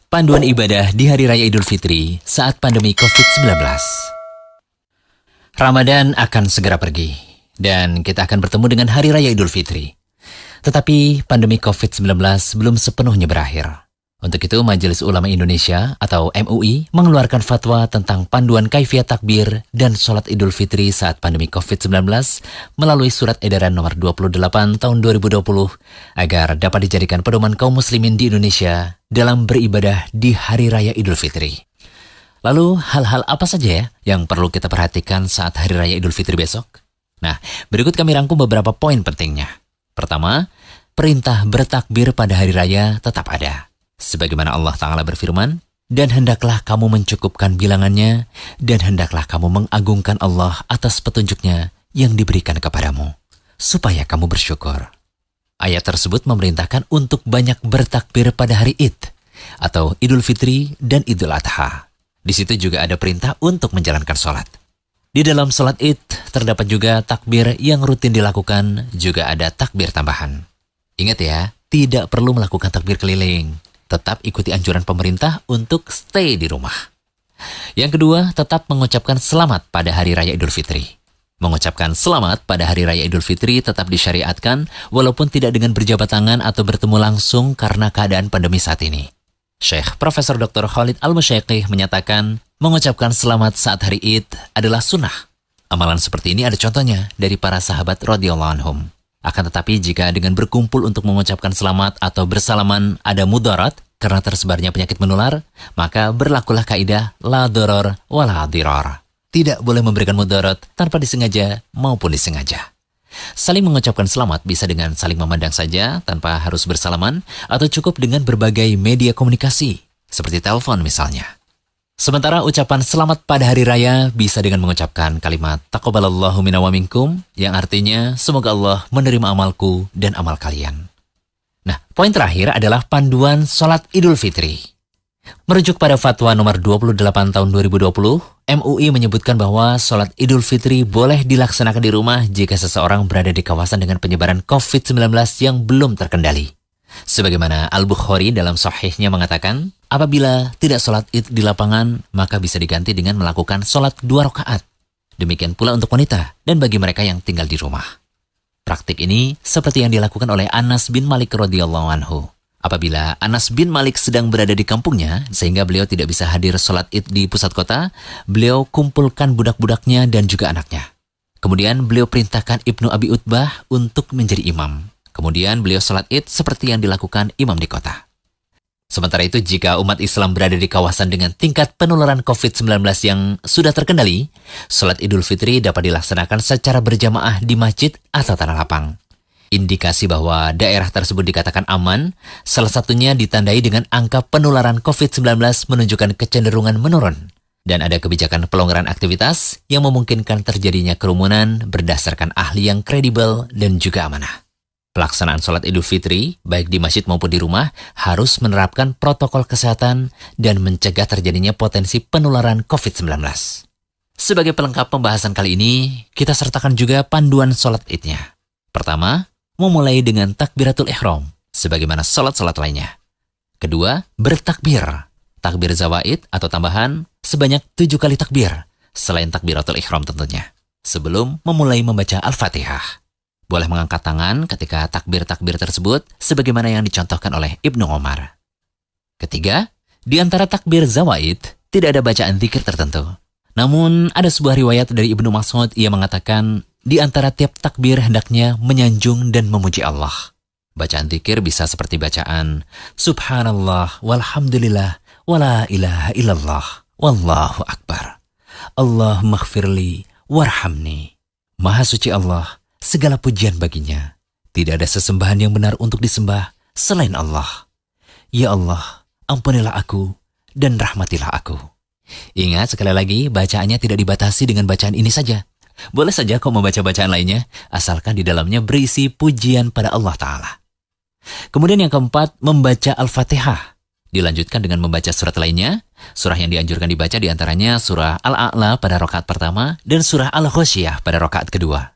Panduan ibadah di Hari Raya Idul Fitri saat pandemi COVID-19. Ramadan akan segera pergi, dan kita akan bertemu dengan Hari Raya Idul Fitri. Tetapi pandemi COVID-19 belum sepenuhnya berakhir. Untuk itu, Majelis Ulama Indonesia atau MUI mengeluarkan fatwa tentang panduan kaifiat takbir dan sholat Idul Fitri saat pandemi COVID-19 melalui surat edaran nomor 28 tahun 2020 agar dapat dijadikan pedoman kaum muslimin di Indonesia dalam beribadah di Hari Raya Idul Fitri. Lalu, hal-hal apa saja ya yang perlu kita perhatikan saat Hari Raya Idul Fitri besok? Nah, berikut kami rangkum beberapa poin pentingnya. Pertama, perintah bertakbir pada Hari Raya tetap ada. Sebagaimana Allah Ta'ala berfirman, dan hendaklah kamu mencukupkan bilangannya, dan hendaklah kamu mengagungkan Allah atas petunjuknya yang diberikan kepadamu, supaya kamu bersyukur. Ayat tersebut memerintahkan untuk banyak bertakbir pada hari Id, atau Idul Fitri dan Idul Adha. Di situ juga ada perintah untuk menjalankan sholat. Di dalam sholat Id, terdapat juga takbir yang rutin dilakukan, juga ada takbir tambahan. Ingat ya, tidak perlu melakukan takbir keliling. Tetap ikuti anjuran pemerintah untuk stay di rumah. Yang kedua, tetap mengucapkan selamat pada Hari Raya Idul Fitri. Mengucapkan selamat pada Hari Raya Idul Fitri tetap disyariatkan walaupun tidak dengan berjabat tangan atau bertemu langsung karena keadaan pandemi saat ini. Syekh Profesor Dr. Khalid Al-Musyaiqih menyatakan, mengucapkan selamat saat hari Id adalah sunnah. Amalan seperti ini ada contohnya dari para sahabat radhiyallahu anhum. Akan tetapi jika dengan berkumpul untuk mengucapkan selamat atau bersalaman ada mudarat karena tersebarnya penyakit menular, maka berlakulah kaidah la doror wa la dirar. Tidak boleh memberikan mudarat tanpa disengaja maupun disengaja. Saling mengucapkan selamat bisa dengan saling memandang saja tanpa harus bersalaman atau cukup dengan berbagai media komunikasi seperti telepon misalnya. Sementara ucapan selamat pada hari raya bisa dengan mengucapkan kalimat taqabbalallahu minna wa minkum yang artinya semoga Allah menerima amalku dan amal kalian. Nah, poin terakhir adalah panduan sholat Idul Fitri. Merujuk pada fatwa nomor 28 tahun 2020, MUI menyebutkan bahwa sholat Idul Fitri boleh dilaksanakan di rumah jika seseorang berada di kawasan dengan penyebaran COVID-19 yang belum terkendali. Sebagaimana Al-Bukhari dalam sahihnya mengatakan, apabila tidak sholat Id di lapangan, maka bisa diganti dengan melakukan sholat 2 rakaat. Demikian pula untuk wanita dan bagi mereka yang tinggal di rumah. Praktik ini seperti yang dilakukan oleh Anas bin Malik radhiyallahu anhu. Apabila Anas bin Malik sedang berada di kampungnya, sehingga beliau tidak bisa hadir sholat Id di pusat kota, beliau kumpulkan budak-budaknya dan juga anaknya. Kemudian beliau perintahkan Ibnu Abi Utbah untuk menjadi imam. Kemudian beliau sholat Id seperti yang dilakukan imam di kota. Sementara itu, jika umat Islam berada di kawasan dengan tingkat penularan COVID-19 yang sudah terkendali, sholat Idul Fitri dapat dilaksanakan secara berjamaah di masjid atau tanah lapang. Indikasi bahwa daerah tersebut dikatakan aman, salah satunya ditandai dengan angka penularan COVID-19 menunjukkan kecenderungan menurun. Dan ada kebijakan pelonggaran aktivitas yang memungkinkan terjadinya kerumunan berdasarkan ahli yang kredibel dan juga amanah. Pelaksanaan sholat Idul Fitri, baik di masjid maupun di rumah, harus menerapkan protokol kesehatan dan mencegah terjadinya potensi penularan COVID-19. Sebagai pelengkap pembahasan kali ini, kita sertakan juga panduan sholat Idnya. Pertama, memulai dengan takbiratul ihram, sebagaimana sholat-sholat lainnya. Kedua, bertakbir. Takbir zawaid atau tambahan sebanyak 7 kali takbir, selain takbiratul ihram tentunya, sebelum memulai membaca Al-Fatihah. Boleh mengangkat tangan ketika takbir-takbir tersebut, sebagaimana yang dicontohkan oleh Ibnu Umar. Ketiga, di antara takbir zawaid, tidak ada bacaan zikir tertentu. Namun, ada sebuah riwayat dari Ibnu Mas'ud, ia mengatakan, di antara tiap takbir hendaknya menyanjung dan memuji Allah. Bacaan zikir bisa seperti bacaan, Subhanallah, walhamdulillah, wala ilaha illallah, wallahu akbar. Allahumma ighfirli, warhamni. Maha suci Allah, segala pujian baginya. Tidak ada sesembahan yang benar untuk disembah selain Allah. Ya Allah, ampunilah aku dan rahmatilah aku. Ingat sekali lagi, bacaannya tidak dibatasi dengan bacaan ini saja. Boleh saja kau membaca bacaan lainnya, asalkan di dalamnya berisi pujian pada Allah Ta'ala. Kemudian yang keempat, membaca Al-Fatihah. Dilanjutkan dengan membaca surat lainnya. Surah yang dianjurkan dibaca diantaranya surah Al-A'la pada rakaat pertama dan surah Al-Ghasyiyah pada rakaat kedua.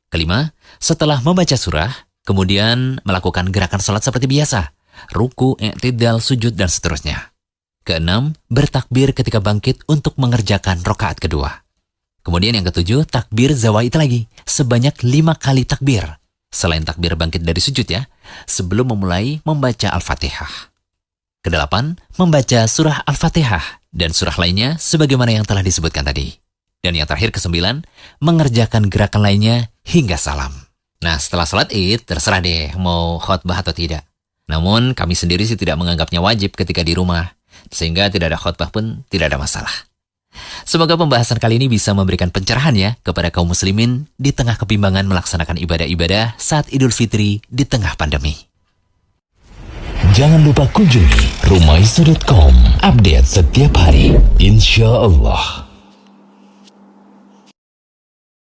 Kelima, setelah membaca surah, kemudian melakukan gerakan salat seperti biasa, ruku, i'tidal, sujud, dan seterusnya. Keenam, bertakbir ketika bangkit untuk mengerjakan rokaat kedua. Kemudian yang ketujuh, takbir zawaid lagi, sebanyak 5 kali takbir. Selain takbir bangkit dari sujud ya, sebelum memulai membaca Al-Fatihah. Kedelapan, membaca surah Al-Fatihah dan surah lainnya sebagaimana yang telah disebutkan tadi. Dan yang terakhir kesembilan, mengerjakan gerakan lainnya hingga salam. Nah, setelah salat Id, terserah deh mau khotbah atau tidak. Namun, kami sendiri sih tidak menganggapnya wajib ketika di rumah, sehingga tidak ada khotbah pun tidak ada masalah. Semoga pembahasan kali ini bisa memberikan pencerahan ya kepada kaum muslimin di tengah kebimbangan melaksanakan ibadah-ibadah saat Idul Fitri di tengah pandemi. Jangan lupa kunjungi rumaiso.com, update setiap hari, insya Allah.